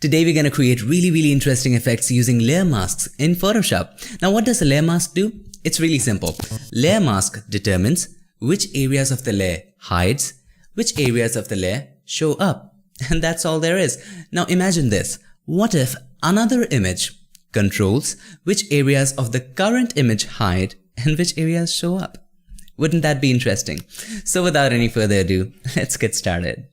Today we're going to create really interesting effects using layer masks in Photoshop. Now what does a layer mask do? It's really simple. Layer mask determines which areas of the layer hides, which areas of the layer show up. And that's all there is. Now imagine this. What if another image controls which areas of the current image hide and which areas show up? Wouldn't that be interesting? So without any further ado, let's get started.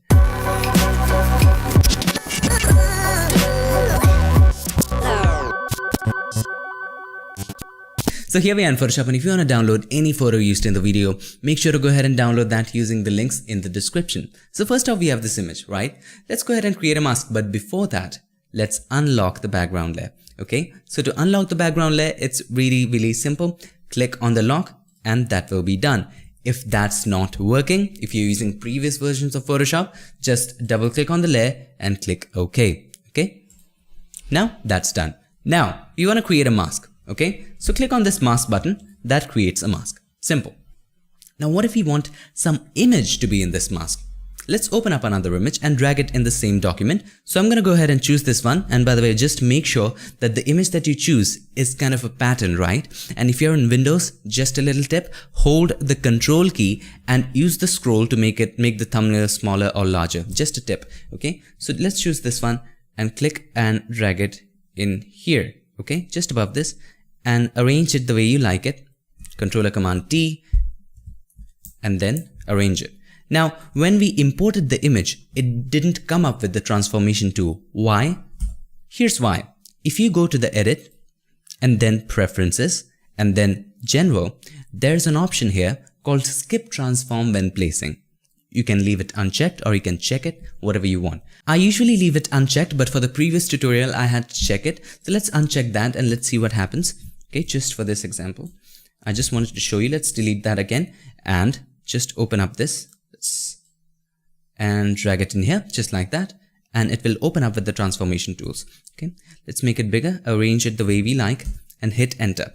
So here we are in Photoshop, and if you want to download any photo used in the video, make sure to go ahead and download that using the links in the description. So first off, we have this image, right? Let's go ahead and create a mask, but before that, let's unlock the background layer, okay? So to unlock the background layer, it's really simple. Click on the lock and that will be done. If that's not working, if you're using previous versions of Photoshop, just double click on the layer and click OK, okay? Now that's done. Now you want to create a mask. Okay, so click on this mask button. That creates a mask. Simple. Now what if we want some image to be in this mask? Let's open up another image and drag it in the same document. So I'm going to go ahead and choose this one, and by the way, just make sure that the image that you choose is kind of a pattern, right? And if you're in Windows, just a little tip, hold the Control key and use the scroll to make the thumbnail smaller or larger. Just a tip. Okay, so let's choose this one and click and drag it in here. Okay, just above this, and arrange it the way you like it. Controller Command T and then arrange it. Now when we imported the image, it didn't come up with the transformation tool. Why? Here's why. If you go to the edit and then preferences and then general, there's an option here called skip transform when placing. You can leave it unchecked or you can check it, whatever you want. I usually leave it unchecked, but for the previous tutorial I had to check it. So let's uncheck that and let's see what happens. Okay, just for this example, I just wanted to show you. Let's delete that again and just open up this and drag it in here just like that, and it will open up with the transformation tools. Okay, let's make it bigger, arrange it the way we like and hit enter.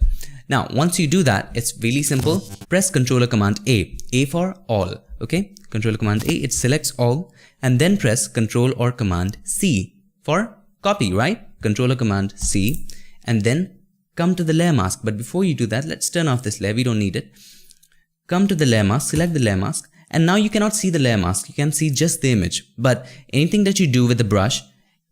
Now once you do that, it's really simple. Press Controller Command A for all. Okay, Controller Command A, it selects all, and then press Control or Command C for copy, right? Controller Command C, and then come to the layer mask. But before you do that, let's turn off this layer, we don't need it. Come to the layer mask, select the layer mask, and now you cannot see the layer mask, you can see just the image. But anything that you do with the brush,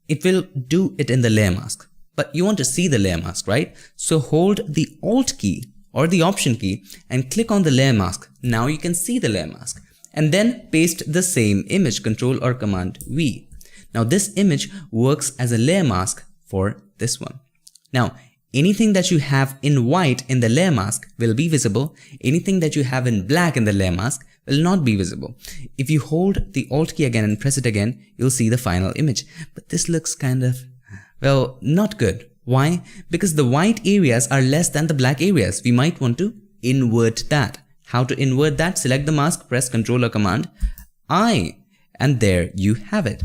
it will do it in the layer mask. But you want to see the layer mask, right? So hold the Alt key or the Option key and click on the layer mask. Now you can see the layer mask. And then paste the same image, Control or Command V. Now this image works as a layer mask for this one. Now anything that you have in white in the layer mask will be visible. Anything that you have in black in the layer mask will not be visible. If you hold the Alt key again and press it again, you'll see the final image. But this looks kind of, well, not good. Why? Because the white areas are less than the black areas. We might want to invert that. How to invert that? Select the mask, press Control or Command I, and there you have it.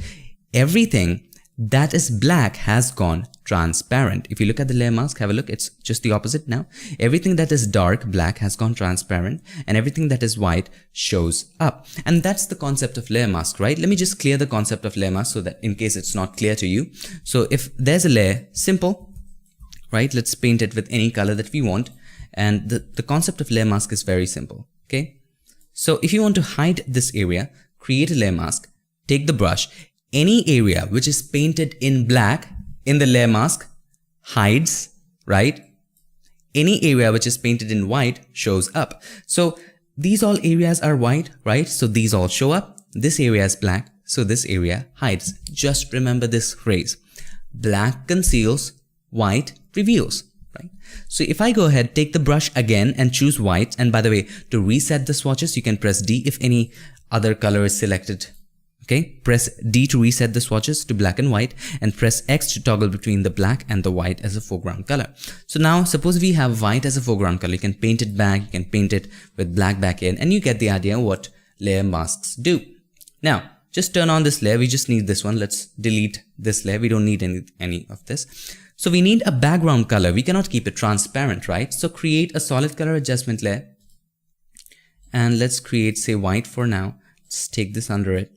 Everything that is black has gone transparent. If you look at the layer mask, have a look, it's just the opposite now. Everything that is dark black has gone transparent, and everything that is white shows up. And that's the concept of layer mask, right? Let me just clear the concept of layer mask so that in case it's not clear to you. So if there's a layer, simple, right? Let's paint it with any color that we want. And the concept of layer mask is very simple, okay? So if you want to hide this area, create a layer mask, take the brush, any area which is painted in black in the layer mask hides, right? Any area which is painted in white shows up. So these all areas are white, right? So these all show up. This area is black, so this area hides. Just remember this phrase. Black conceals, white reveals. Right? So if I go ahead, take the brush again and choose white, and by the way, to reset the swatches, you can press D if any other color is selected. Okay, press D to reset the swatches to black and white, and press X to toggle between the black and the white as a foreground color. So now suppose we have white as a foreground color, you can paint it back, you can paint it with black back in, and you get the idea what layer masks do. Now just turn on this layer, we just need this one. Let's delete this layer, we don't need any of this. So we need a background color, we cannot keep it transparent, right? So create a solid color adjustment layer, and let's create, say, white for now. Let's take this under it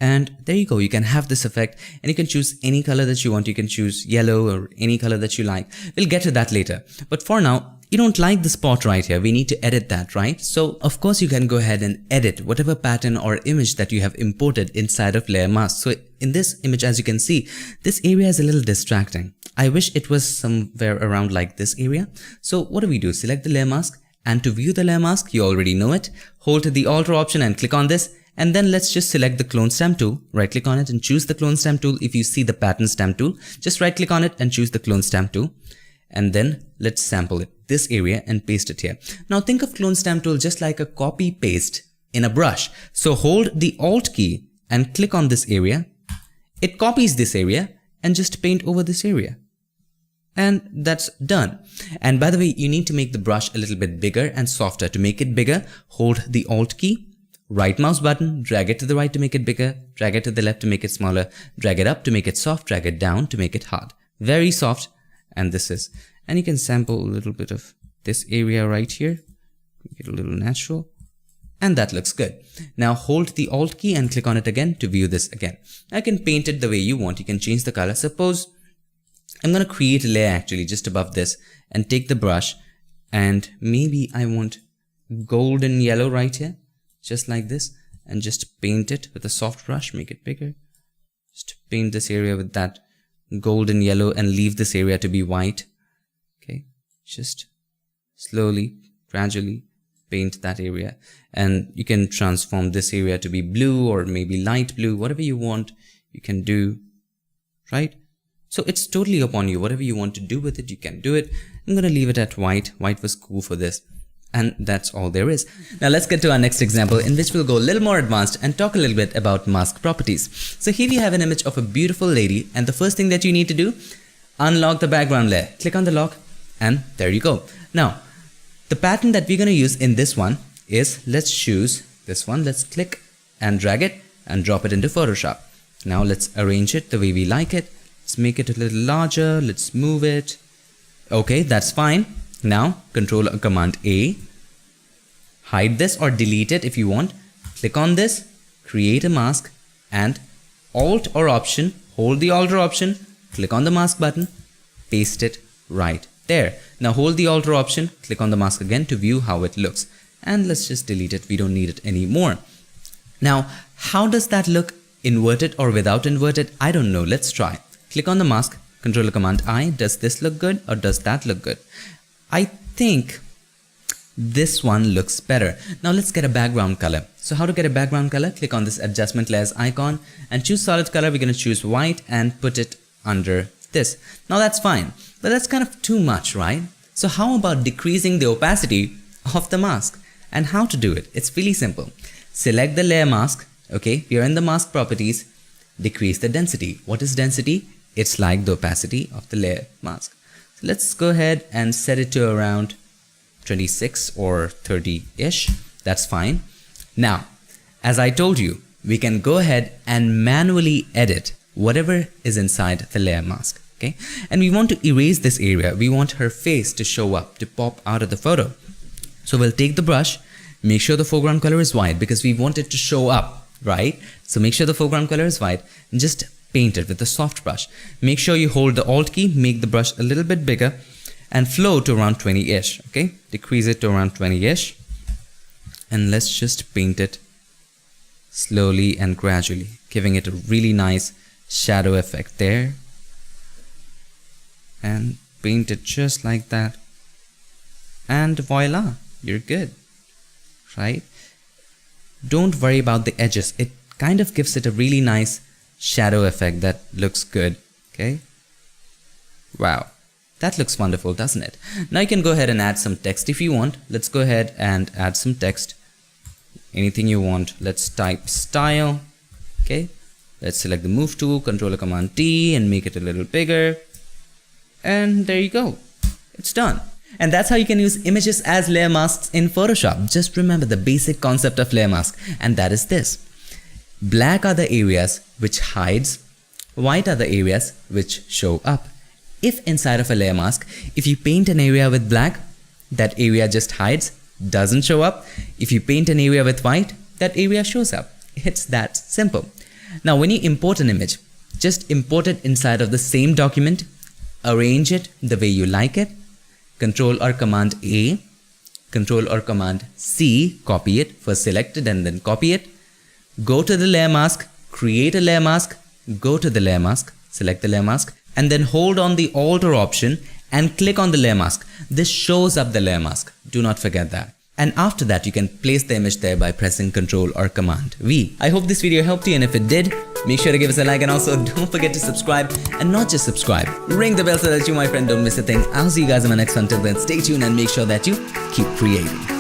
And there you go, you can have this effect and you can choose any color that you want. You can choose yellow or any color that you like. We'll get to that later. But for now, you don't like the spot right here. We need to edit that, right? So of course you can go ahead and edit whatever pattern or image that you have imported inside of Layer Mask. So in this image, as you can see, this area is a little distracting. I wish it was somewhere around like this area. So what do? Select the Layer Mask, and to view the Layer Mask, you already know it. Hold the Alt option and click on this. And then let's just select the clone stamp tool, right click on it and choose the clone stamp tool. If you see the pattern stamp tool, just right click on it and choose the clone stamp tool. And then let's sample it, this area, and paste it here. Now think of clone stamp tool just like a copy paste in a brush. So hold the Alt key and click on this area. It copies this area and just paint over this area. And that's done. And by the way, you need to make the brush a little bit bigger and softer. To make it bigger, hold the Alt key, right mouse button, drag it to the right to make it bigger, drag it to the left to make it smaller, drag it up to make it soft, drag it down to make it hard. Very soft. And this is, and you can sample a little bit of this area right here, make it a little natural, and that looks good. Now hold the Alt key and click on it again to view this again. I can paint it the way you want. You can change the color. Suppose I'm going to create a layer actually just above this and take the brush, and maybe I want golden yellow right here, just like this, and just paint it with a soft brush, make it bigger. Just paint this area with that golden yellow and leave this area to be white. Okay, just slowly, gradually paint that area, and you can transform this area to be blue or maybe light blue, whatever you want you can do, right? So it's totally upon you. Whatever you want to do with it, you can do it. I'm gonna leave it at white. White was cool for this. And that's all there is. Now let's get to our next example, in which we'll go a little more advanced and talk a little bit about mask properties. So here we have an image of a beautiful lady, and the first thing that you need to do, unlock the background layer. Click on the lock, and there you go. Now, the pattern that we're going to use in this one is, let's choose this one. Let's click and drag it and drop it into Photoshop. Now let's arrange it the way we like it. Let's make it a little larger. Let's move it. Okay, that's fine. Now, Control or Command A, hide this or delete it if you want. Click on this, create a mask, and Alt or Option, hold the Alt or Option, click on the mask button, paste it right there. Now hold the Alt or Option, click on the mask again to view how it looks. And let's just delete it, we don't need it anymore. Now, how does that look, inverted or without inverted? I don't know, let's try. Click on the mask, Control or Command I, does this look good or does that look good? I think this one looks better. Now let's get a background color. So how to get a background color? Click on this adjustment layers icon and choose solid color. We're going to choose white and put it under this. Now that's fine, but that's kind of too much, right? So how about decreasing the opacity of the mask? And how to do it? It's really simple. Select the layer mask. Okay, we are in the mask properties. Decrease the density. What is density? It's like the opacity of the layer mask. So let's go ahead and set it to around 26 or 30-ish. That's fine. Now, as I told you, we can go ahead and manually edit whatever is inside the layer mask. Okay, and we want to erase this area. We want her face to show up, to pop out of the photo. So we'll take the brush, make sure the foreground color is white because we want it to show up, right? So make sure the foreground color is white and just paint it with a soft brush. Make sure you hold the Alt key, make the brush a little bit bigger and flow to around 20-ish, okay? Decrease it to around 20-ish. And let's just paint it slowly and gradually, giving it a really nice shadow effect there. And paint it just like that. And voila, you're good, right? Don't worry about the edges. It kind of gives it a really nice shadow effect that looks good, okay? Wow, that looks wonderful, doesn't it? Now you can go ahead and add some text if you want. Let's go ahead and add some text. Anything you want. Let's type style, okay? Let's select the move tool, Control or Command T and make it a little bigger. And there you go, it's done. And that's how you can use images as layer masks in Photoshop. Just remember the basic concept of layer mask, and that is this. Black are the areas which hides, white are the areas which show up. If inside of a layer mask, if you paint an area with black, that area just hides, doesn't show up. If you paint an area with white, that area shows up. It's that simple. Now, when you import an image, just import it inside of the same document, arrange it the way you like it, Control or Command A, Control or Command C, copy it, first select it and then copy it, go to the layer mask, create a layer mask, go to the layer mask, select the layer mask, and then hold on the Alt or Option and click on the layer mask. This shows up the layer mask. Do not forget that. And after that, you can place the image there by pressing Control or Command V. I hope this video helped you, and if it did, make sure to give us a like, and also don't forget to subscribe, and not just subscribe, ring the bell so that you, my friend, don't miss a thing. I'll see you guys in my next one. Till then, stay tuned and make sure that you keep creating.